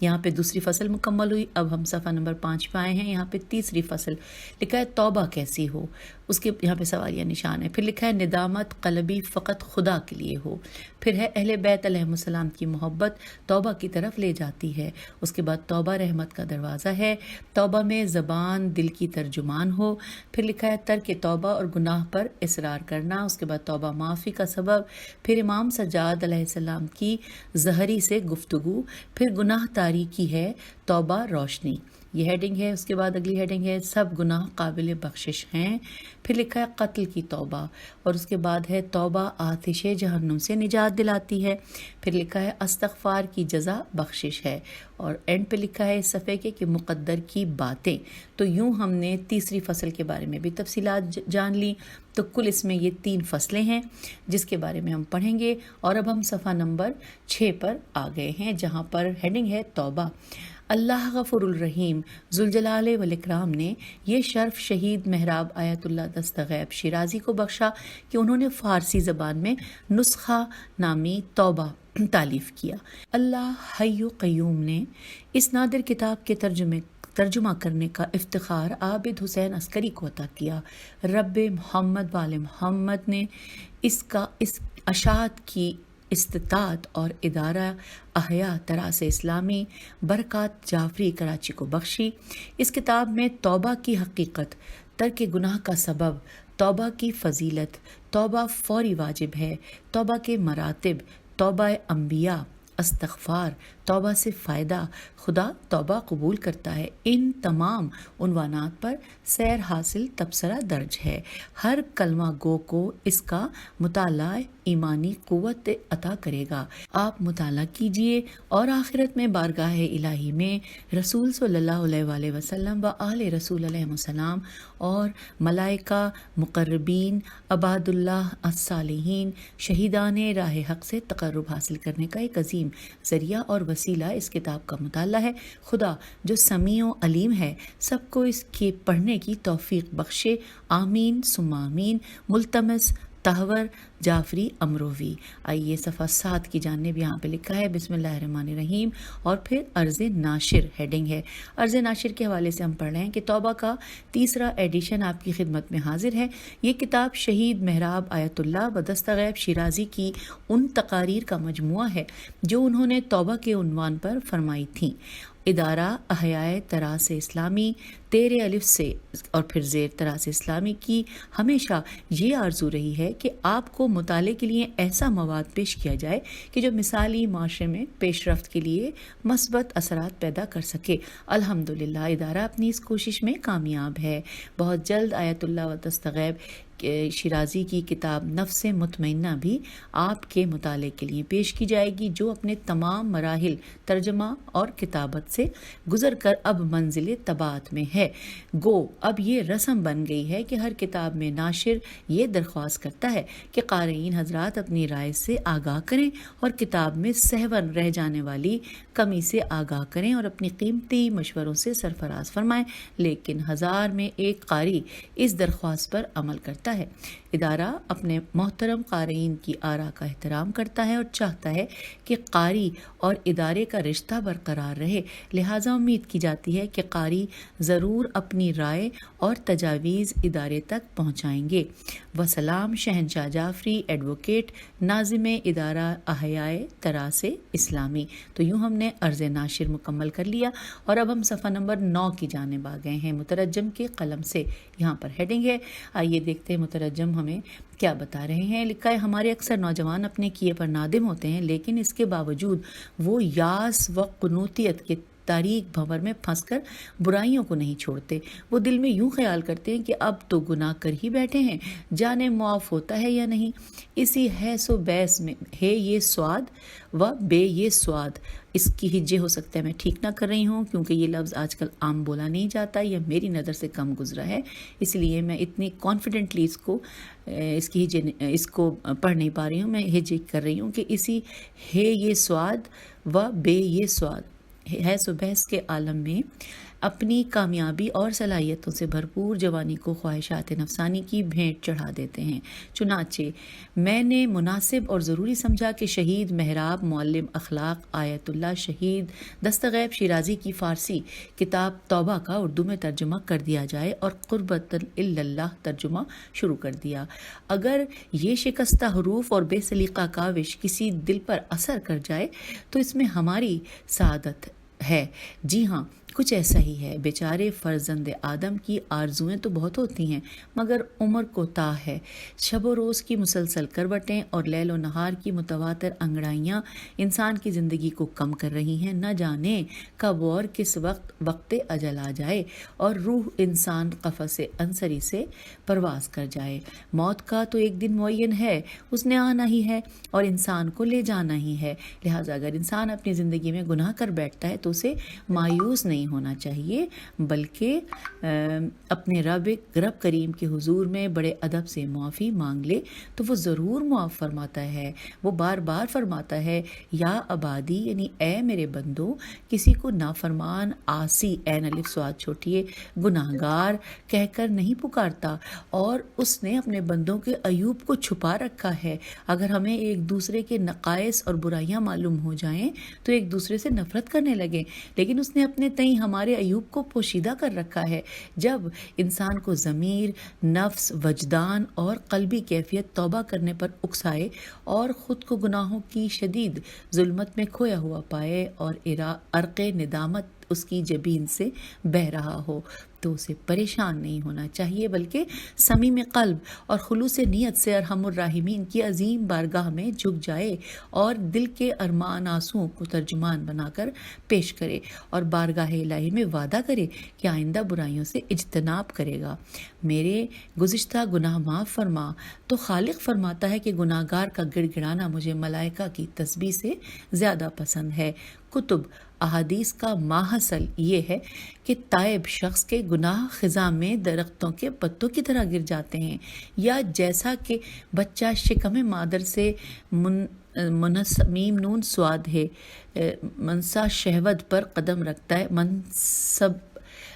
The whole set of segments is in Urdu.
یہاں پہ دوسری فصل مکمل ہوئی. اب ہم صفحہ نمبر 5 پہ آئے ہیں. یہاں پہ تیسری فصل لکھا ہے توبہ کیسی ہو، اس کے یہاں پہ سوالیہ نشان ہے. پھر لکھا ہے ندامت قلبی فقط خدا کے لیے ہو. پھر ہے اہل بیت علیہ السلام کی محبت توبہ کی طرف لے جاتی ہے. اس کے بعد توبہ رحمت کا دروازہ ہے. توبہ میں زبان دل کی ترجمان ہو. پھر لکھا ہے ترک توبہ اور گناہ پر اصرار کرنا. اس کے بعد توبہ معافی کا سبب. پھر امام سجاد علیہ السلام کی ظہری سے گفتگو. پھر گناہ تاریکی ہے، توبہ روشنی. یہ ہیڈنگ ہے. اس کے بعد اگلی ہیڈنگ ہے سب گناہ قابل بخشش ہیں. پھر لکھا ہے قتل کی توبہ، اور اس کے بعد ہے توبہ آتش جہنم سے نجات دلاتی ہے. پھر لکھا ہے استغفار کی جزا بخشش ہے، اور اینڈ پہ لکھا ہے اس صفحے کے کہ مقدر کی باتیں. تو یوں ہم نے تیسری فصل کے بارے میں بھی تفصیلات جان لی. تو کل اس میں یہ 3 فصلیں ہیں جس کے بارے میں ہم پڑھیں گے. اور اب ہم صفحہ نمبر 6 پر آ گئے ہیں جہاں پر ہیڈنگ ہے توبہ. اللہ غفور الرحیم ذوالجلال والاکرام نے یہ شرف شہید محراب آیت اللہ دستغیب شیرازی کو بخشا کہ انہوں نے فارسی زبان میں نسخہ نامی توبہ تالیف کیا. اللہ حی و قیوم نے اس نادر کتاب کے ترجمہ کرنے کا افتخار عابد حسین عسکری کو عطا کیا. رب محمد وال محمد نے اس اشاعت کی استطاعت اور ادارہ احیاء تراث اسلامی برکات جعفری کراچی کو بخشی. اس کتاب میں توبہ کی حقیقت، ترک گناہ کا سبب، توبہ کی فضیلت، توبہ فوری واجب ہے، توبہ کے مراتب، توبہ انبیاء، استغفار، توبہ سے فائدہ، خدا توبہ قبول کرتا ہے، ان تمام عنوانات پر سیر حاصل تبصرہ درج ہے. ہر کلمہ گو کو اس کا مطالعہ ایمانی قوت عطا کرے گا. آپ مطالعہ کیجئے اور آخرت میں بارگاہ الہی میں رسول صلی اللہ علیہ وآلہ وسلم و آل رسول علیہ السلام اور ملائکہ مقربین عباد اللہ الصالحین شہیدان راہ حق سے تقرب حاصل کرنے کا ایک عظیم ذریعہ اور وسیلہ اس کتاب کا مطالعہ ہے. خدا جو سمیع و علیم ہے سب کو اس کے پڑھنے کی توفیق بخشے. آمین ثم آمین. ملتمس تحور جعفری امروی. آئیے صفحہ 7 کی جانب یہاں پہ لکھا ہے بسم اللہ الرحمن الرحیم، اور پھر عرض ناشر ہیڈنگ ہے. عرض ناشر کے حوالے سے ہم پڑھ رہے ہیں کہ توبہ کا 3 ایڈیشن آپ کی خدمت میں حاضر ہے. یہ کتاب شہید محراب آیت اللہ و دستغیب شیرازی کی ان تقاریر کا مجموعہ ہے جو انہوں نے توبہ کے عنوان پر فرمائی تھیں. ادارہ احیاء تراث اسلامی 13 الف سے اور پھر زیر تراث اسلامی کی ہمیشہ یہ آرزو رہی ہے کہ آپ کو مطالعے کے لیے ایسا مواد پیش کیا جائے کہ جو مثالی معاشرے میں پیش رفت کے لیے مثبت اثرات پیدا کر سکے. الحمدللہ ادارہ اپنی اس کوشش میں کامیاب ہے. بہت جلد آیت اللہ و دستغیب شیرازی کی کتاب نفس مطمئنہ بھی آپ کے مطالعے کے لیے پیش کی جائے گی، جو اپنے تمام مراحل ترجمہ اور کتابت سے گزر کر اب منزل طباعت میں ہے. گو اب یہ رسم بن گئی ہے کہ ہر کتاب میں ناشر یہ درخواست کرتا ہے کہ قارئین حضرات اپنی رائے سے آگاہ کریں اور کتاب میں سہون رہ جانے والی کمی سے آگاہ کریں اور اپنی قیمتی مشوروں سے سرفراز فرمائیں. لیکن 1000 میں ایک قاری اس درخواست پر عمل کرتا ہے. ادارہ اپنے محترم قارئین کی آراء کا احترام کرتا ہے اور چاہتا ہے کہ قاری اور ادارے کا رشتہ برقرار رہے. لہٰذا امید کی جاتی ہے کہ قاری ضرور اپنی رائے اور تجاویز ادارے تک پہنچائیں گے. وسلام شہنشاہ جعفری ایڈوکیٹ ناظم ادارہ احیاء تراث اسلامی. تو یوں ہم نے عرض ناشر مکمل کر لیا اور اب ہم صفحہ نمبر 9 کی جانب آ گئے ہیں مترجم کے قلم سے. یہاں پر ہیڈنگ ہے، آئیے دیکھتے ہیں مترجم ہمیں کیا بتا رہے ہیں. لکھا ہے ہمارے اکثر نوجوان اپنے کیے پر نادم ہوتے ہیں، لیکن اس کے باوجود وہ یاس و قنوطیت کے تاریک بھنور میں پھنس کر برائیوں کو نہیں چھوڑتے. وہ دل میں یوں خیال کرتے ہیں کہ اب تو گناہ کر ہی بیٹھے ہیں، جانے معاف ہوتا ہے یا نہیں. اسی حیث و بیس میں ہے یہ سواد و بے یہ سواد. اس کی ہجے ہو سکتا ہے میں ٹھیک نہ کر رہی ہوں کیونکہ یہ لفظ آج کل عام بولا نہیں جاتا یا میری نظر سے کم گزرا ہے، اس لیے میں اتنی کانفیڈنٹلی اس کو پڑھ نہیں پا رہی ہوں. میں ہجے کر رہی ہوں کہ اسی ہے یہ سواد و بے یہ سواد حیث و بحث کے عالم میں اپنی کامیابی اور صلاحیتوں سے بھرپور جوانی کو خواہشات نفسانی کی بھینٹ چڑھا دیتے ہیں۔ چنانچہ میں نے مناسب اور ضروری سمجھا کہ شہید محراب معلم اخلاق آیت اللہ شہید دستغیب شیرازی کی فارسی کتاب توبہ کا اردو میں ترجمہ کر دیا جائے اور قربۃ اللہ ترجمہ شروع کر دیا۔ اگر یہ شکستہ حروف اور بے سلیقہ کاوش کسی دل پر اثر کر جائے تو اس میں ہماری سعادت ہے۔ جی ہاں، کچھ ایسا ہی ہے۔ بیچارے فرزند آدم کی آرزویں تو بہت ہوتی ہیں مگر عمر کوتاہ ہے۔ شب و روز کی مسلسل کروٹیں اور لیل و نہار کی متواتر انگڑائیاں انسان کی زندگی کو کم کر رہی ہیں۔ نہ جانے کب اور کس وقت اجل آ جائے اور روح انسان قفس انصری سے پرواز کر جائے۔ موت کا تو ایک دن معین ہے، اس نے آنا ہی ہے اور انسان کو لے جانا ہی ہے۔ لہٰذا اگر انسان اپنی زندگی میں گناہ کر بیٹھتا ہے تو اسے مایوس نہیں ہونا چاہیے، بلکہ اپنے رب کریم کے حضور میں بڑے ادب سے معافی مانگ لے تو وہ ضرور معاف فرماتا ہے۔ وہ بار بار فرماتا ہے، یا عبادی، یعنی اے میرے بندو، کسی کو نافرمان، عاصی، عین الف صاد چھوٹیے، گناہگار کہہ کر نہیں پکارتا، اور اس نے اپنے بندوں کے عیوب کو چھپا رکھا ہے۔ اگر ہمیں ایک دوسرے کے نقائص اور برائیاں معلوم ہو جائیں تو ایک دوسرے سے نفرت کرنے لگیں، لیکن اس نے اپنے تئیں ہمارے عیوب کو پوشیدہ کر رکھا ہے۔ جب انسان کو ضمیر، نفس، وجدان اور قلبی کیفیت توبہ کرنے پر اکسائے اور خود کو گناہوں کی شدید ظلمت میں کھویا ہوا پائے اور عرق ندامت اس کی جبین سے بہہ رہا ہو تو اسے پریشان نہیں ہونا چاہیے، بلکہ صمیم قلب اور خلوص نیت سے ارحم الراحمین کی عظیم بارگاہ میں جھک جائے اور دل کے ارمان آنسوؤں کو ترجمان بنا کر پیش کرے اور بارگاہ الہی میں وعدہ کرے کہ آئندہ برائیوں سے اجتناب کرے گا۔ میرے گزشتہ گناہ معاف فرما، تو خالق فرماتا ہے کہ گناہ گار کا گڑ گڑانا مجھے ملائکہ کی تسبیح سے زیادہ پسند ہے۔ کتب احادیث کا ماحصل یہ ہے کہ تائب شخص کے گناہ خزاں میں درختوں کے پتوں کی طرح گر جاتے ہیں، یا جیسا کہ بچہ شکم مادر سے میم نون سواد ہے منسا شہوت پر قدم رکھتا ہے، منصب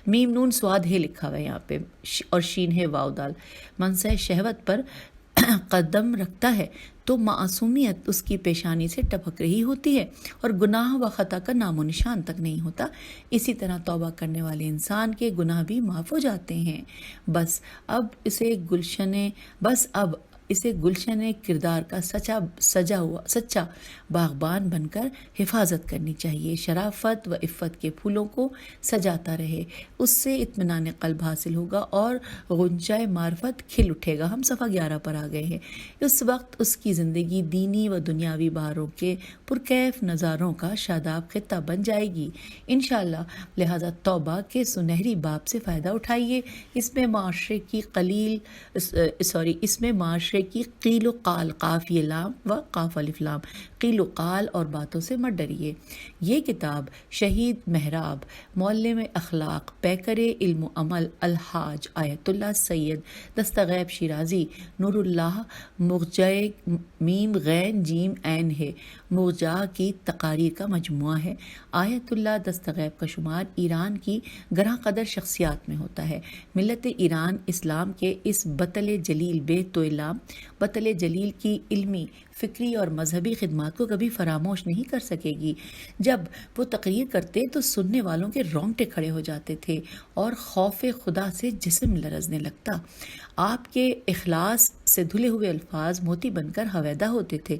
میم نون سواد ہے لکھا ہوا ہے یہاں پہ اور شین ہے واو دال، منسا شہوت پر قدم رکھتا ہے تو معصومیت اس کی پیشانی سے ٹپک رہی ہوتی ہے اور گناہ و خطا کا نام و نشان تک نہیں ہوتا۔ اسی طرح توبہ کرنے والے انسان کے گناہ بھی معاف ہو جاتے ہیں۔ بس اب اسے گلشن کردار کا سچا باغبان بن کر حفاظت کرنی چاہیے۔ شرافت و عفت کے پھولوں کو سجاتا رہے، اس سے اطمینان قلب حاصل ہوگا اور غنچۂ معرفت کھل اٹھے گا۔ ہم صفحہ 11 پر آ گئے ہیں۔ اس وقت اس کی زندگی دینی و دنیاوی بہاروں کے پرکیف نظاروں کا شاداب خطہ بن جائے گی انشاءاللہ۔ لہٰذا توبہ کے سنہری باب سے فائدہ اٹھائیے۔ اس میں معاشرے کی قیل و قال، قاف یہ لام و قاف الف لام، قیل و قال اور باتوں سے مت ڈریے۔ یہ کتاب شہید محراب معلم اخلاق پیکر علم و عمل الحاج آیت اللہ سید دستغیب شیرازی نور اللہ مغجۂ میم غین جیم عین ہے، مغجا کی تقاریر کا مجموعہ ہے۔ آیت اللہ دستغیب کا شمار ایران کی گراں قدر شخصیات میں ہوتا ہے۔ ملت ایران اسلام کے اس بطل جلیل بے توئلام بطل جلیل کی علمی، فکری اور مذہبی خدمات کو کبھی فراموش نہیں کر سکے گی۔ جب وہ تقریر کرتے تو سننے والوں کے رونگٹے کھڑے ہو جاتے تھے اور خوف خدا سے جسم لرزنے لگتا۔ آپ کے اخلاص سے دھلے ہوئے الفاظ موتی بن کر ہویدا ہوتے تھے۔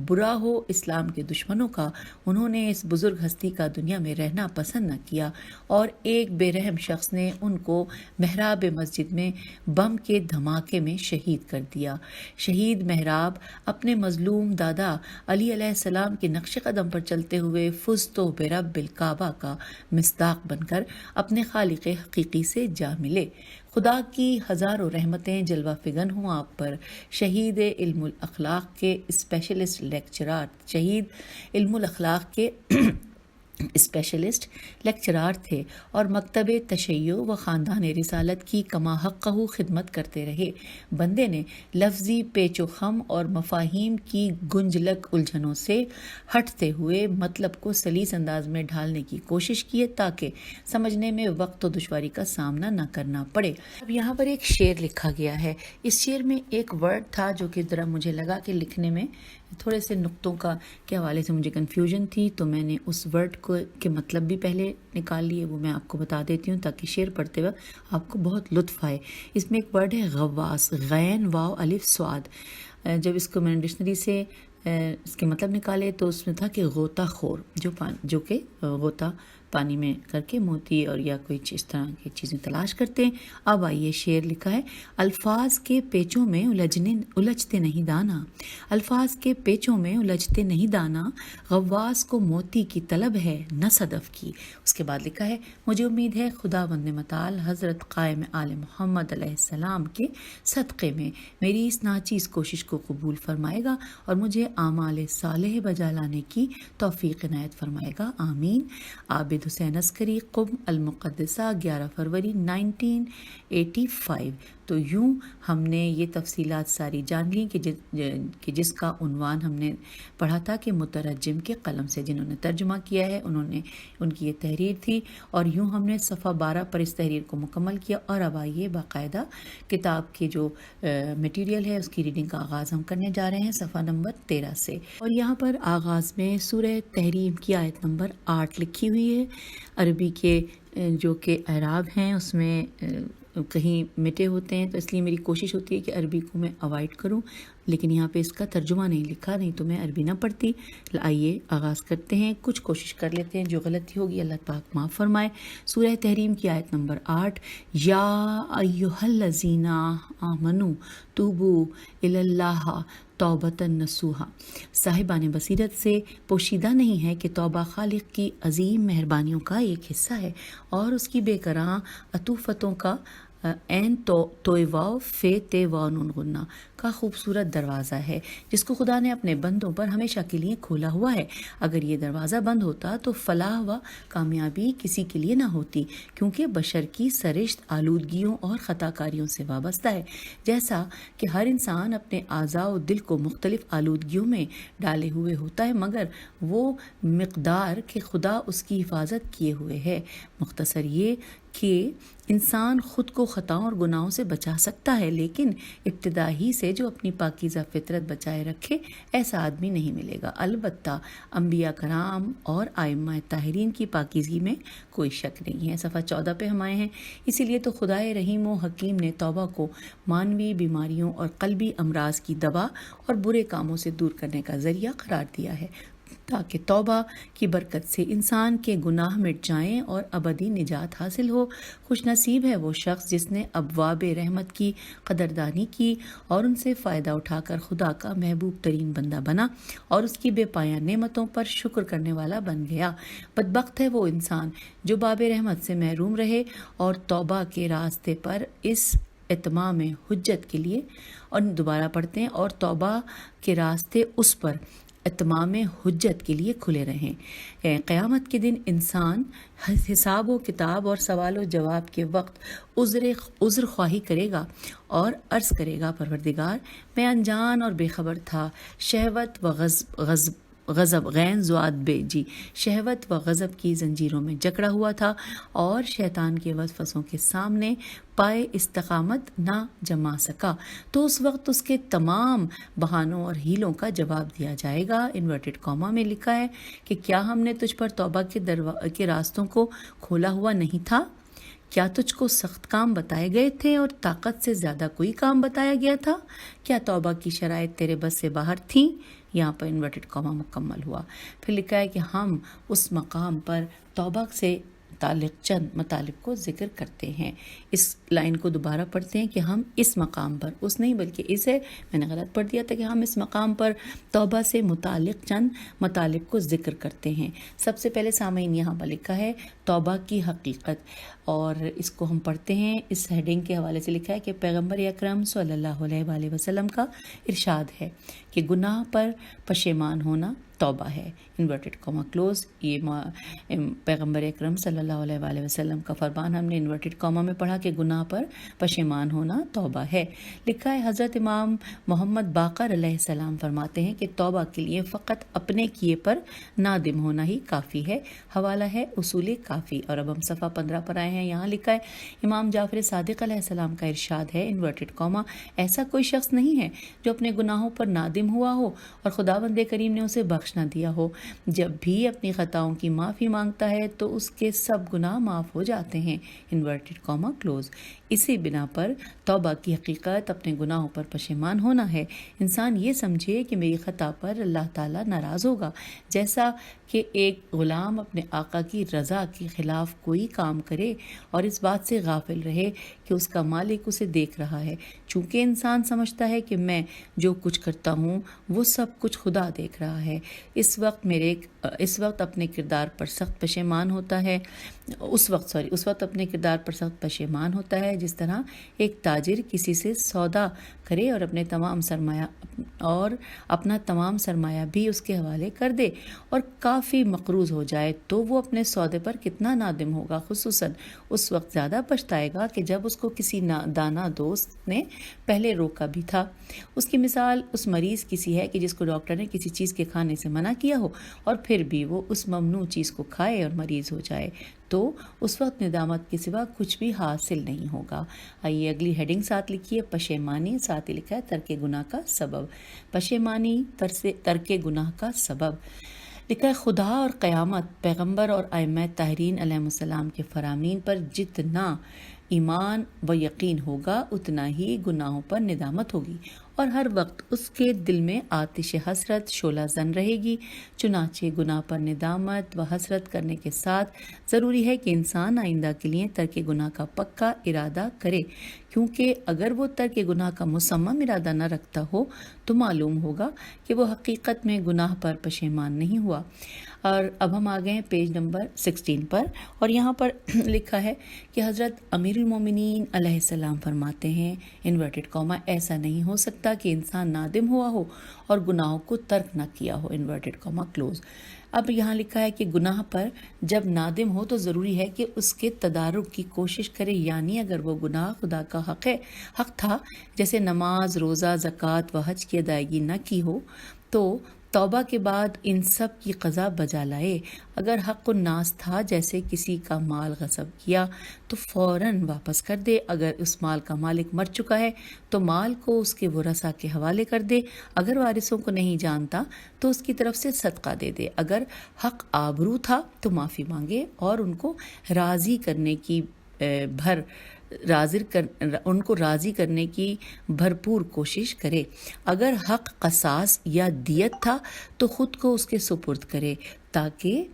برا ہو اسلام کے دشمنوں کا، انہوں نے اس بزرگ ہستی کا دنیا میں رہنا پسند نہ کیا اور ایک بے رحم شخص نے ان کو محراب مسجد میں بم کے دھماکے میں شہید کر دیا۔ شہید محراب اپنے مظلوم دادا علی علیہ السلام کے نقش قدم پر چلتے ہوئے فزت برب الکعبہ کا مصداق بن کر اپنے خالق حقیقی سے جا ملے۔ خدا کی ہزاروں رحمتیں جلوہ فگن ہوں آپ پر۔ شہید علم الاخلاق کے اسپیشلسٹ لیکچرار، شہید علم الاخلاق کے اسپیشلسٹ لیکچرار تھے اور مکتب تشیع و خاندان رسالت کی کما حقہ خدمت کرتے رہے۔ بندے نے لفظی پیچ و خم اور مفاہیم کی گنجلک الجھنوں سے ہٹتے ہوئے مطلب کو سلیس انداز میں ڈھالنے کی کوشش کی تاکہ سمجھنے میں وقت و دشواری کا سامنا نہ کرنا پڑے۔ اب یہاں پر ایک شعر لکھا گیا ہے۔ اس شعر میں ایک ورڈ تھا جو کہ ذرا مجھے لگا کہ لکھنے میں تھوڑے سے نقطوں کا کے حوالے سے مجھے کنفیوژن تھی، تو میں نے اس ورڈ کو کے مطلب بھی پہلے نکال لیے، وہ میں آپ کو بتا دیتی ہوں تاکہ شعر پڑھتے وقت آپ کو بہت لطف آئے۔ اس میں ایک ورڈ ہے غواص، غین واو الف صاد۔ جب اس کو میں نے ڈکشنری سے اس کے مطلب نکالے تو اس میں تھا کہ غوطہ خور، جو کہ غوطہ پانی میں کر کے موتی اور یا کوئی اس طرح کی چیزیں تلاش کرتے ہیں۔ اب آئیے شعر لکھا ہے۔ الفاظ کے پیچوں میں الجھتے نہیں دانا، الفاظ کے پیچوں میں الجھتے نہیں دانا، غواص کو موتی کی طلب ہے نہ صدف کی۔ اس کے بعد لکھا ہے، مجھے امید ہے خداوند متعال حضرت قائم آل محمد علیہ السلام کے صدقے میں میری اس ناچیز کوشش کو قبول فرمائے گا اور مجھے اعمال صالح بجا لانے کی توفیق عنایت فرمائے گا، آمین۔ عابد حسین عسکری، قم المقدسہ، 11 فروری 1985۔ تو یوں ہم نے یہ تفصیلات ساری جان لیں کہ جس کا عنوان ہم نے پڑھا تھا کہ مترجم کے قلم سے، جنہوں نے ترجمہ کیا ہے ان کی یہ تحریر تھی، اور یوں ہم نے صفحہ 12 پر اس تحریر کو مکمل کیا۔ اور اب آئیے باقاعدہ کتاب کے جو میٹیریل ہے اس کی ریڈنگ کا آغاز ہم کرنے جا رہے ہیں صفحہ نمبر 13 سے، اور یہاں پر آغاز میں سورہ تحریم کی آیت نمبر 8 لکھی ہوئی ہے۔ عربی کے جو کہ اعراب ہیں اس میں کہیں مٹے ہوتے ہیں، تو اس لیے میری کوشش ہوتی ہے کہ عربی کو میں اوائڈ کروں، لیکن یہاں پہ اس کا ترجمہ نہیں لکھا، نہیں تو میں عربی نہ پڑھتی۔ آئیے آغاز کرتے ہیں، کچھ کوشش کر لیتے ہیں، جو غلطی ہوگی اللہ پاک معاف فرمائے۔ سورہ تحریم کی آیت نمبر 8، یا ایھا الذین آمنوا توبوا الی اللہ توبۃ نصوحا۔ صاحبان بصیرت سے پوشیدہ نہیں ہے کہ توبہ خالق کی عظیم مہربانیوں کا ایک حصہ ہے اور اس کی بے کران عطوفتوں کا این تویواو فے تے واو نون غنہ کا خوبصورت دروازہ ہے، جس کو خدا نے اپنے بندوں پر ہمیشہ کے لیے کھولا ہوا ہے۔ اگر یہ دروازہ بند ہوتا تو فلاح و کامیابی کسی کے لیے نہ ہوتی، کیونکہ بشر کی سرشت آلودگیوں اور خطا کاریوں سے وابستہ ہے۔ جیسا کہ ہر انسان اپنے اعضاء و دل کو مختلف آلودگیوں میں ڈالے ہوئے ہوتا ہے، مگر وہ مقدار کہ خدا اس کی حفاظت کیے ہوئے ہے۔ مختصر یہ کہ انسان خود کو خطاؤں اور گناہوں سے بچا سکتا ہے، لیکن ابتدا ہی سے جو اپنی پاکیزہ فطرت بچائے رکھے ایسا آدمی نہیں ملے گا۔ البتہ انبیاء کرام اور ائمہ طاہرین کی پاکیزگی میں کوئی شک نہیں ہے۔ صفحہ 14 پہ ہم آئے ہیں۔ اسی لیے تو خدائے رحیم و حکیم نے توبہ کو معنوی بیماریوں اور قلبی امراض کی دوا اور برے کاموں سے دور کرنے کا ذریعہ قرار دیا ہے، تاکہ توبہ کی برکت سے انسان کے گناہ مٹ جائیں اور ابدی نجات حاصل ہو۔ خوش نصیب ہے وہ شخص جس نے ابواب رحمت کی قدردانی کی اور ان سے فائدہ اٹھا کر خدا کا محبوب ترین بندہ بنا اور اس کی بے پایہ نعمتوں پر شکر کرنے والا بن گیا۔ بدبخت ہے وہ انسان جو باب رحمت سے محروم رہے اور توبہ کے راستے پر اس اتمام حجت کے لیے، اور دوبارہ پڑھتے ہیں، اور توبہ کے راستے اس پر اتمام حجت کے لیے کھلے رہیں۔ قیامت کے دن انسان حساب و کتاب اور سوال و جواب کے وقت عذر خواہی کرے گا اور عرض کرے گا، پروردگار میں انجان اور بے خبر تھا، شہوت و غضب غین زواد بے جی شہوت و غضب کی زنجیروں میں جکڑا ہوا تھا اور شیطان کے وسوسوں کے سامنے پائے استقامت نہ جما سکا، تو اس وقت اس کے تمام بہانوں اور ہیلوں کا جواب دیا جائے گا۔ انورٹڈ کاما میں لکھا ہے کہ کیا ہم نے تجھ پر توبہ کے راستوں کو کھولا ہوا نہیں تھا؟ کیا تجھ کو سخت کام بتائے گئے تھے اور طاقت سے زیادہ کوئی کام بتایا گیا تھا؟ کیا توبہ کی شرائط تیرے بس سے باہر تھیں؟ یہاں پر انورٹڈ کاما مکمل ہوا۔ پھر لکھا ہے کہ ہم اس مقام پر توبہ سے متعلق چند مطالب کو ذکر کرتے ہیں۔ اس لائن کو دوبارہ پڑھتے ہیں کہ ہم اس مقام پر، اس نہیں بلکہ اس ہے، میں نے غلط پڑھ دیا تھا، کہ ہم اس مقام پر توبہ سے متعلق چند مطالب کو ذکر کرتے ہیں۔ سب سے پہلے سامعین یہاں پر لکھا ہے توبہ کی حقیقت، اور اس کو ہم پڑھتے ہیں۔ اس ہیڈنگ کے حوالے سے لکھا ہے کہ پیغمبر اکرم صلی اللہ علیہ وآلہ وسلم کا ارشاد ہے کہ گناہ پر پشیمان ہونا توبہ ہے، انورٹڈ کاما کلوز۔ یہ پیغمبر اکرم صلی اللہ علیہ وآلہ وسلم کا فرمان ہم نے انورٹڈ کاما میں پڑھا کہ گناہ پر پشیمان ہونا توبہ ہے۔ لکھا ہے حضرت امام محمد باقر علیہ السلام فرماتے ہیں کہ توبہ کے لیے فقط اپنے کیے پر نادم ہونا ہی کافی ہے۔ حوالہ ہے اصول کافی۔ اور اب ہم صفحہ 15 پر آئے ہیں، یہاں لکھا ہے امام جعفر صادق علیہ السلام کا ارشاد ہے، انورٹڈ کاما، ایسا کوئی شخص نہیں ہے جو اپنے گناہوں پر نادم ہوا ہو اور خداوند کریم نے اسے بخش نہ دیا ہو۔ جب بھی اپنی خطاؤں کی معافی مانگتا ہے تو اس کے سب گناہ معاف ہو جاتے ہیں، انورٹڈ کاما کلوز۔ اسی بنا پر توبہ کی حقیقت اپنے گناہوں پر پشیمان ہونا ہے۔ انسان یہ سمجھے کہ میری خطا پر اللہ تعالیٰ ناراض ہوگا، جیسا کہ ایک غلام اپنے آقا کی رضا کے خلاف کوئی کام کرے اور اس بات سے غافل رہے کہ اس کا مالک اسے دیکھ رہا ہے۔ چونکہ انسان سمجھتا ہے کہ میں جو کچھ کرتا ہوں وہ سب کچھ خدا دیکھ رہا ہے، اس وقت اپنے کردار پر سخت پشیمان ہوتا ہے اس وقت اپنے کردار پر سخت پشیمان ہوتا ہے، جس طرح ایک تاجر کسی سے سودا کرے اور اپنا تمام سرمایہ بھی اس کے حوالے کر دے اور کافی مقروض ہو جائے تو وہ اپنے سودے پر کتنا نادم ہوگا، خصوصاً اس وقت زیادہ پچھتائے گا کہ جب اس کو کسی دانا دوست نے پہلے روکا بھی تھا۔ اس کی مثال اس مریض کی سی ہے کہ جس کو ڈاکٹر نے کسی چیز کے کھانے سے منع کیا ہو اور پھر بھی وہ اس ممنوع چیز کو کھائے اور مریض ہو جائے، تو اس وقت ندامت کے سوا کچھ بھی حاصل نہیں ہوگا۔ آئیے اگلی ہیڈنگ ساتھ لکھیے، پشیمانی، ساتھ ہی لکھا ہے ترک گناہ کا سبب۔ پشیمانی ترک گناہ کا سبب۔ لکھا ہے خدا اور قیامت، پیغمبر اور ائمہ طاہرین علیہم السلام کے فرامین پر جتنا ایمان و یقین ہوگا اتنا ہی گناہوں پر ندامت ہوگی اور ہر وقت اس کے دل میں آتش حسرت شعلہ زن رہے گی۔ چنانچہ گناہ پر ندامت و حسرت کرنے کے ساتھ ضروری ہے کہ انسان آئندہ کے لیے ترک گناہ کا پکا ارادہ کرے، کیونکہ اگر وہ ترک گناہ کا مصمم ارادہ نہ رکھتا ہو تو معلوم ہوگا کہ وہ حقیقت میں گناہ پر پشیمان نہیں ہوا۔ اور اب ہم آ گئے ہیں پیج نمبر 16 پر، اور یہاں پر لکھا ہے کہ حضرت امیر المومنین علیہ السلام فرماتے ہیں، انورٹڈ کاما، ایسا نہیں ہو سکتا کہ انسان نادم ہوا ہو اور گناہوں کو ترک نہ کیا ہو، انورٹڈ کاما کلوز۔ اب یہاں لکھا ہے کہ گناہ پر جب نادم ہو تو ضروری ہے کہ اس کے تدارک کی کوشش کرے، یعنی اگر وہ گناہ خدا کا حق تھا، جیسے نماز، روزہ، زکوٰۃ و حج کی ادائیگی نہ کی ہو، تو توبہ کے بعد ان سب کی قضا بجا لائے۔ اگر حق الناس تھا، جیسے کسی کا مال غصب کیا، تو فوراً واپس کر دے۔ اگر اس مال کا مالک مر چکا ہے تو مال کو اس کے ورثاء کے حوالے کر دے۔ اگر وارثوں کو نہیں جانتا تو اس کی طرف سے صدقہ دے دے۔ اگر حق آبرو تھا تو معافی مانگے اور ان کو راضی کرنے کی بھرپور کوشش کرے۔ اگر حق قصاص یا دیت تھا تو خود کو اس کے سپرد کرے تاکہ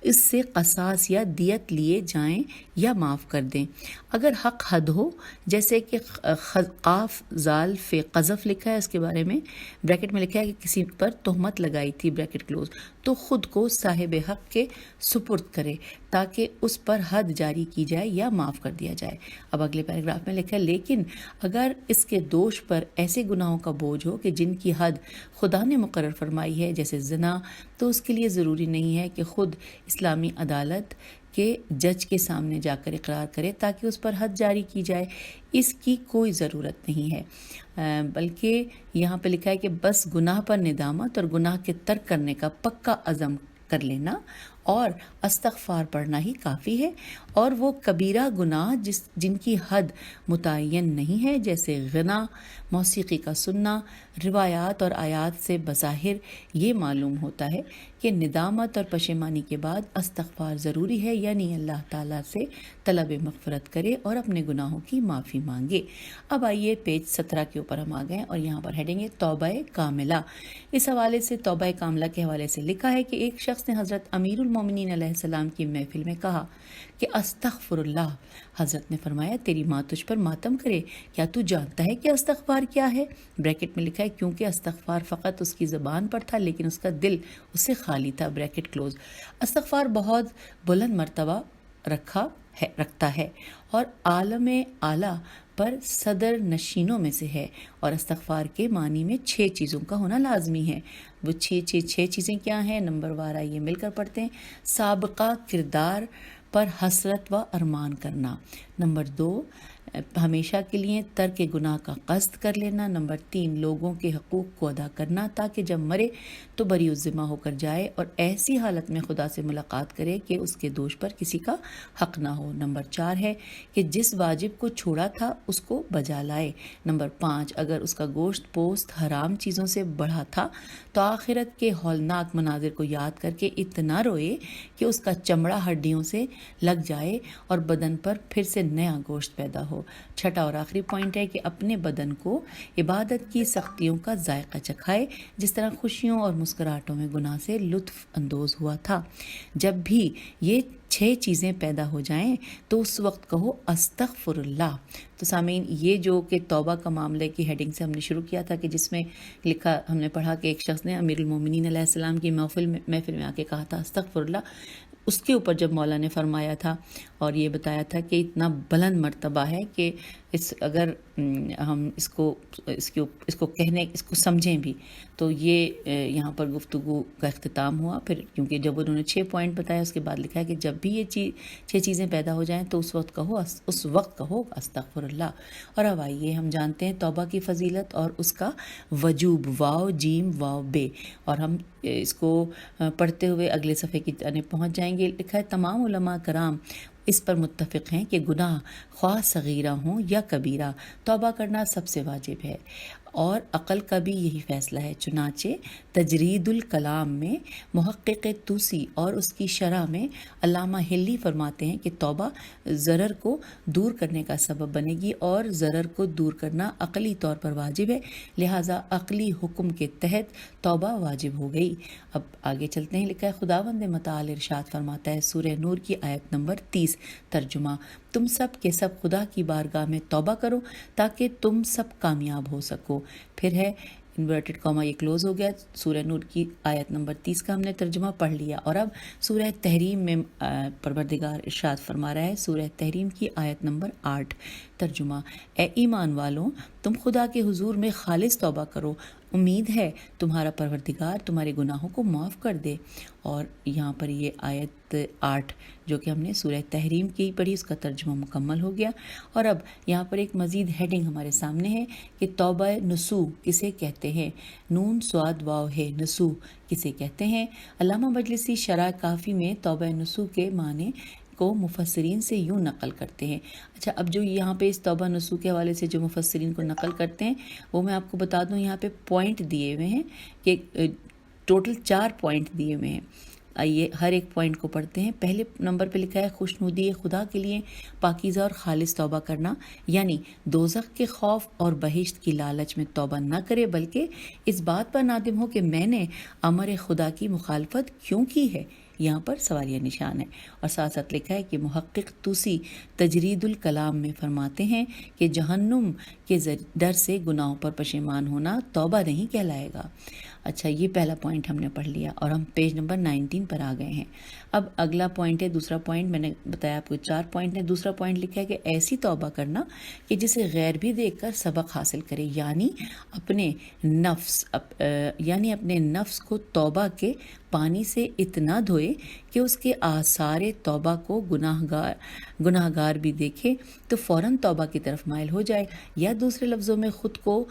اس سے قصاص یا دیت لیے جائیں یا معاف کر دیں۔ اگر حق حد ہو، جیسے کہ قاف زال فی قذف لکھا ہے، اس کے بارے میں بریکٹ میں لکھا ہے کہ کسی پر تہمت لگائی تھی، بریکٹ کلوز، تو خود کو صاحب حق کے سپرد کرے تاکہ اس پر حد جاری کی جائے یا معاف کر دیا جائے۔ اب اگلے پیراگراف میں لکھا ہے، لیکن اگر اس کے دوش پر ایسے گناہوں کا بوجھ ہو کہ جن کی حد خدا نے مقرر فرمائی ہے، جیسے زنا، تو اس کے لیے ضروری نہیں ہے کہ خود اسلامی عدالت کے جج کے سامنے جا کر اقرار کرے تاکہ اس پر حد جاری کی جائے۔ اس کی کوئی ضرورت نہیں ہے، بلکہ یہاں پہ لکھا ہے کہ بس گناہ پر ندامت اور گناہ کے ترک کرنے کا پکا عزم کر لینا اور استغفار پڑھنا ہی کافی ہے۔ اور وہ کبیرہ گناہ جن کی حد متعین نہیں ہے، جیسے غنا، موسیقی کا سننا، روایات اور آیات سے بظاہر یہ معلوم ہوتا ہے کہ ندامت اور پشیمانی کے بعد استغفار ضروری ہے، یعنی اللہ تعالیٰ سے طلب مغفرت کرے اور اپنے گناہوں کی معافی مانگے۔ اب آئیے پیج 17 کے اوپر ہم آ گئے اور یہاں پر ہیڈنگ ہے توبہ کاملہ۔ اس حوالے سے توبہ کاملہ کے حوالے سے لکھا ہے کہ ایک شخص نے حضرت امیر المومنین علیہ السلام کی محفل میں کہا کہ استغفر اللہ۔ حضرت نے فرمایا، تیری ماں تجھ پر ماتم کرے، کیا تو جانتا ہے کہ استغفار کیا ہے؟ بریکٹ میں لکھا ہے کیونکہ استغفار فقط اس کی زبان پر تھا لیکن اس کا دل اس سے خالی تھا، بریکٹ کلوز۔ استغفار بہت بلند مرتبہ رکھتا ہے اور عالم اعلیٰ پر صدر نشینوں میں سے ہے، اور استغفار کے معنی میں 6 چیزوں کا ہونا لازمی ہے۔ وہ 6 چیزیں کیا ہیں؟ نمبر وار آئیے مل کر پڑھتے ہیں۔ سابقہ کردار پر حسرت و ارمان کرنا۔ نمبر 2، ہمیشہ کے لیے ترک گناہ کا قصد کر لینا۔ نمبر 3، لوگوں کے حقوق کو ادا کرنا تاکہ جب مرے تو بری الذمہ ہو کر جائے اور ایسی حالت میں خدا سے ملاقات کرے کہ اس کے دوش پر کسی کا حق نہ ہو۔ نمبر 4 ہے کہ جس واجب کو چھوڑا تھا اس کو بجا لائے۔ نمبر 5، اگر اس کا گوشت پوست حرام چیزوں سے بڑھا تھا تو آخرت کے ہولناک مناظر کو یاد کر کے اتنا روئے کہ اس کا چمڑا ہڈیوں سے لگ جائے اور بدن پر پھر سے نیا گوشت پیدا ہو۔ چھٹا اور آخری پوائنٹ ہے کہ اپنے بدن کو عبادت کی سختیوں کا ذائقہ چکھائے، جس طرح خوشیوں اور مسکراہٹوں میں گناہ سے لطف اندوز ہوا تھا۔ جب بھی یہ 6 چیزیں پیدا ہو جائیں تو اس وقت کہو استغفر اللہ۔ تو سامعین، یہ جو کہ توبہ کا معاملے کی ہیڈنگ سے ہم نے شروع کیا تھا، کہ جس میں لکھا ہم نے پڑھا کہ ایک شخص نے امیر المومنین علیہ السلام کی محفل میں آ کے کہا تھا استغفر اللہ۔ اس کے اوپر جب مولا نے فرمایا تھا اور یہ بتایا تھا کہ اتنا بلند مرتبہ ہے کہ اگر ہم اس کو سمجھیں بھی تو یہ یہاں پر گفتگو کا اختتام ہوا۔ پھر کیونکہ جب انہوں نے 6 پوائنٹ بتایا، اس کے بعد لکھا ہے کہ جب بھی یہ 6 چیزیں پیدا ہو جائیں تو اس وقت کہو استغفر اللہ۔ اور اب آئیے ہم جانتے ہیں توبہ کی فضیلت اور اس کا وجوب، واو جیم واو بے، اور ہم اس کو پڑھتے ہوئے اگلے صفحے کی جانب پہنچ جائیں گے۔ لکھا ہے تمام علماء کرام اس پر متفق ہیں کہ گناہ خواہ صغیرہ ہوں یا کبیرہ، توبہ کرنا سب سے واجب ہے، اور عقل کا بھی یہی فیصلہ ہے۔ چنانچہ تجرید الکلام میں محقق توسی اور اس کی شرح میں علامہ ہلی فرماتے ہیں کہ توبہ ضرر کو دور کرنے کا سبب بنے گی، اور ضرر کو دور کرنا عقلی طور پر واجب ہے، لہٰذا عقلی حکم کے تحت توبہ واجب ہو گئی۔ اب آگے چلتے ہیں۔ لکھا ہے خداوند متعال ارشاد فرماتا ہے، سورہ نور کی آیت نمبر 30، ترجمہ: تم سب کے سب خدا کی بارگاہ میں توبہ کرو تاکہ تم سب کامیاب ہو سکو۔ پھر ہے انورٹڈ کاما، یہ کلوز ہو گیا۔ سورہ نور کی آیت نمبر 30 کا ہم نے ترجمہ پڑھ لیا، اور اب سورہ تحریم میں پروردگار ارشاد فرما رہا ہے، سورہ تحریم کی آیت نمبر 8، ترجمہ: اے ایمان والوں، تم خدا کے حضور میں خالص توبہ کرو، امید ہے تمہارا پروردگار تمہارے گناہوں کو معاف کر دے۔ اور یہاں پر یہ آیت 8 جو کہ ہم نے سورہ تحریم کی پڑھی، اس کا ترجمہ مکمل ہو گیا۔ اور اب یہاں پر ایک مزید ہیڈنگ ہمارے سامنے ہے کہ توبہ نصوح کسے کہتے ہیں؟ نون صاد واو ہے، نصوح کسے کہتے ہیں؟ علامہ مجلسی شرح کافی میں توبہ نصوح کے معنی کو مفسرین سے یوں نقل کرتے ہیں۔ اچھا، اب جو یہاں پہ اس توبہ نصوح کے حوالے سے جو مفسرین کو نقل کرتے ہیں وہ میں آپ کو بتا دوں، یہاں پہ پوائنٹ دیے ہوئے ہیں کہ ٹوٹل 4 پوائنٹ دیے ہوئے ہیں۔ آئیے ہر ایک پوائنٹ کو پڑھتے ہیں۔ پہلے نمبر پہ لکھا ہے خوشنودی خدا کے لیے پاکیزہ اور خالص توبہ کرنا، یعنی دوزخ کے خوف اور بہشت کی لالچ میں توبہ نہ کرے، بلکہ اس بات پر نادم ہو کہ میں نے امر خدا کی مخالفت کیوں کی ہے۔ یہاں پر سوالیہ نشان ہے، اور ساتھ ساتھ لکھا ہے کہ محقق توسی تجرید الکلام میں فرماتے ہیں کہ جہنم کے ڈر سے گناہوں پر پشیمان ہونا توبہ نہیں کہلائے گا۔ اچھا، یہ پہلا پوائنٹ ہم نے پڑھ لیا، اور ہم پیج نمبر 19 پر آ گئے ہیں۔ اب اگلا پوائنٹ ہے، دوسرا پوائنٹ میں نے بتایا آپ کو 4 پوائنٹ ہیں۔ دوسرا پوائنٹ لکھا ہے کہ ایسی توبہ کرنا کہ جسے غیر بھی دیکھ کر سبق حاصل کرے، یعنی اپنے نفس کو توبہ کے پانی سے اتنا دھوئے کہ اس کے آثار توبہ کو گناہ گار بھی دیکھے تو فوراً توبہ کی طرف مائل ہو جائے، یا دوسرے لفظوں میں خود کو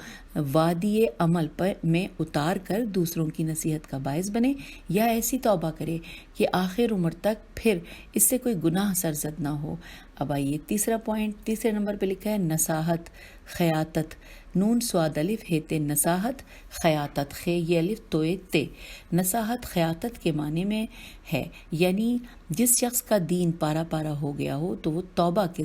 وادی عمل میں اتار کر دوسروں کی نصیحت کا باعث بنے، یا ایسی توبہ کرے کہ آخر عمر تک پھر اس سے کوئی گناہ سرزد نہ ہو۔ اب آئیے تیسرا پوائنٹ، تیسرے نمبر پہ لکھا ہے نصاحت خیاطت، نون سواد الف ہے تے، نصاحت خیاطت، خے یہ الف توئے تے۔ نصاحت خیاطت کے معنی میں ہے، یعنی جس شخص کا دین پارا پارا ہو گیا ہو تو وہ توبہ کے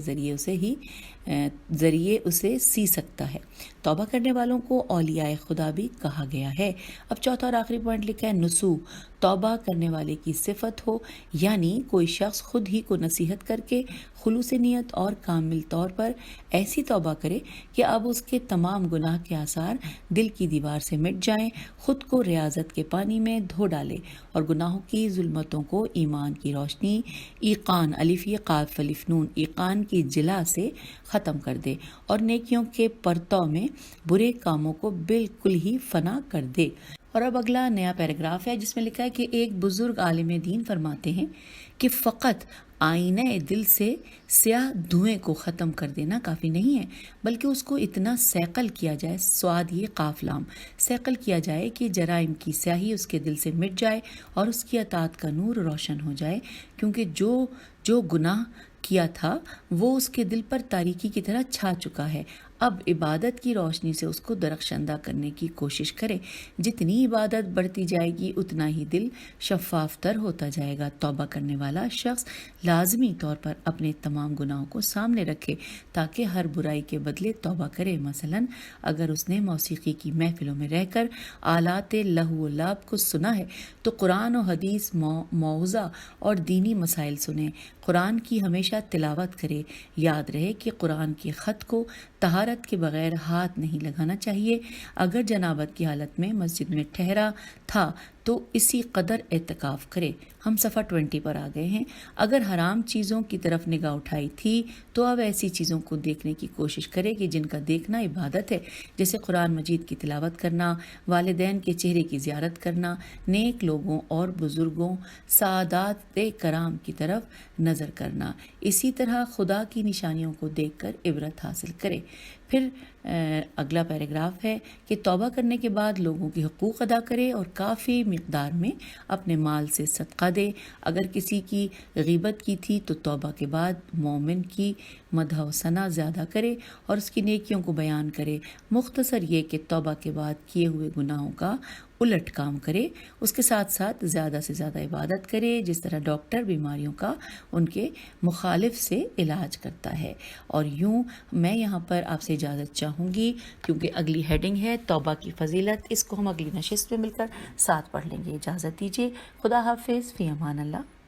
ذریعے اسے سی سکتا ہے۔ توبہ کرنے والوں کو اولیاء خدا بھی کہا گیا ہے۔ اب چوتھا اور آخری پوائنٹ لکھا ہے نصوح، توبہ کرنے والے کی صفت ہو، یعنی کوئی شخص خود ہی کو نصیحت کر کے خلوص نیت اور کامل طور پر ایسی توبہ کرے کہ کہ اب اس کے تمام گناہ کے آثار دل کی دیوار سے مٹ جائیں، خود کو ریاضت کے پانی میں دھو ڈالے اور گناہوں کی ظلمتوں کو ایمان کی روشنی، ایقان الف یہ قاف الف نون ایقان کی جلا سے ختم کر دے اور نیکیوں کے پرتو میں برے کاموں کو بالکل ہی فنا کر دے۔ اور اب اگلا نیا پیراگراف ہے جس میں لکھا ہے کہ ایک بزرگ عالم دین فرماتے ہیں کہ فقط آئینہ دل سے سیاہ دھوئیں کو ختم کر دینا کافی نہیں ہے، بلکہ اس کو اتنا سیقل کیا جائے، سواد یہ قاف لام سیقل کیا جائے کہ جرائم کی سیاہی اس کے دل سے مٹ جائے اور اس کی اطاعت کا نور روشن ہو جائے، کیونکہ جو گناہ کیا تھا وہ اس کے دل پر تاریکی کی طرح چھا چکا ہے۔ اب عبادت کی روشنی سے اس کو درخشندہ کرنے کی کوشش کرے۔ جتنی عبادت بڑھتی جائے گی اتنا ہی دل شفاف تر ہوتا جائے گا۔ توبہ کرنے والا شخص لازمی طور پر اپنے تمام گناہوں کو سامنے رکھے تاکہ ہر برائی کے بدلے توبہ کرے۔ مثلا اگر اس نے موسیقی کی محفلوں میں رہ کر آلات لہو و لعب کو سنا ہے تو قرآن و حدیث، موعظہ اور دینی مسائل سنے، قرآن کی ہمیشہ تلاوت کرے۔ یاد رہے کہ قرآن کے خط کو طہارت کے بغیر ہاتھ نہیں لگانا چاہیے۔ اگر جنابت کی حالت میں مسجد میں ٹھہرا تھا تو اسی قدر اعتکاف کرے۔ ہم صفحہ 20 پر آ گئے ہیں۔ اگر حرام چیزوں کی طرف نگاہ اٹھائی تھی تو اب ایسی چیزوں کو دیکھنے کی کوشش کرے کہ جن کا دیکھنا عبادت ہے، جیسے قرآن مجید کی تلاوت کرنا، والدین کے چہرے کی زیارت کرنا، نیک لوگوں اور بزرگوں سعادات کرام کی طرف نظر کرنا۔ اسی طرح خدا کی نشانیوں کو دیکھ کر عبرت حاصل کرے۔ پھر اگلا پیراگراف ہے کہ توبہ کرنے کے بعد لوگوں کے حقوق ادا کرے اور کافی مقدار میں اپنے مال سے صدقہ دے۔ اگر کسی کی غیبت کی تھی تو توبہ کے بعد مومن کی مدح و ثنا زیادہ کرے اور اس کی نیکیوں کو بیان کرے۔ مختصر یہ کہ توبہ کے بعد کیے ہوئے گناہوں کا الٹ کام کرے، اس کے ساتھ ساتھ زیادہ سے زیادہ عبادت کرے، جس طرح ڈاکٹر بیماریوں کا ان کے مخالف سے علاج کرتا ہے۔ اور یوں میں یہاں پر آپ سے اجازت چاہوں گی کیونکہ اگلی ہیڈنگ ہے توبہ کی فضیلت، اس کو ہم اگلی نشست میں مل کر ساتھ پڑھ لیں گے۔ اجازت دیجیے، خدا حافظ، فی امان اللہ۔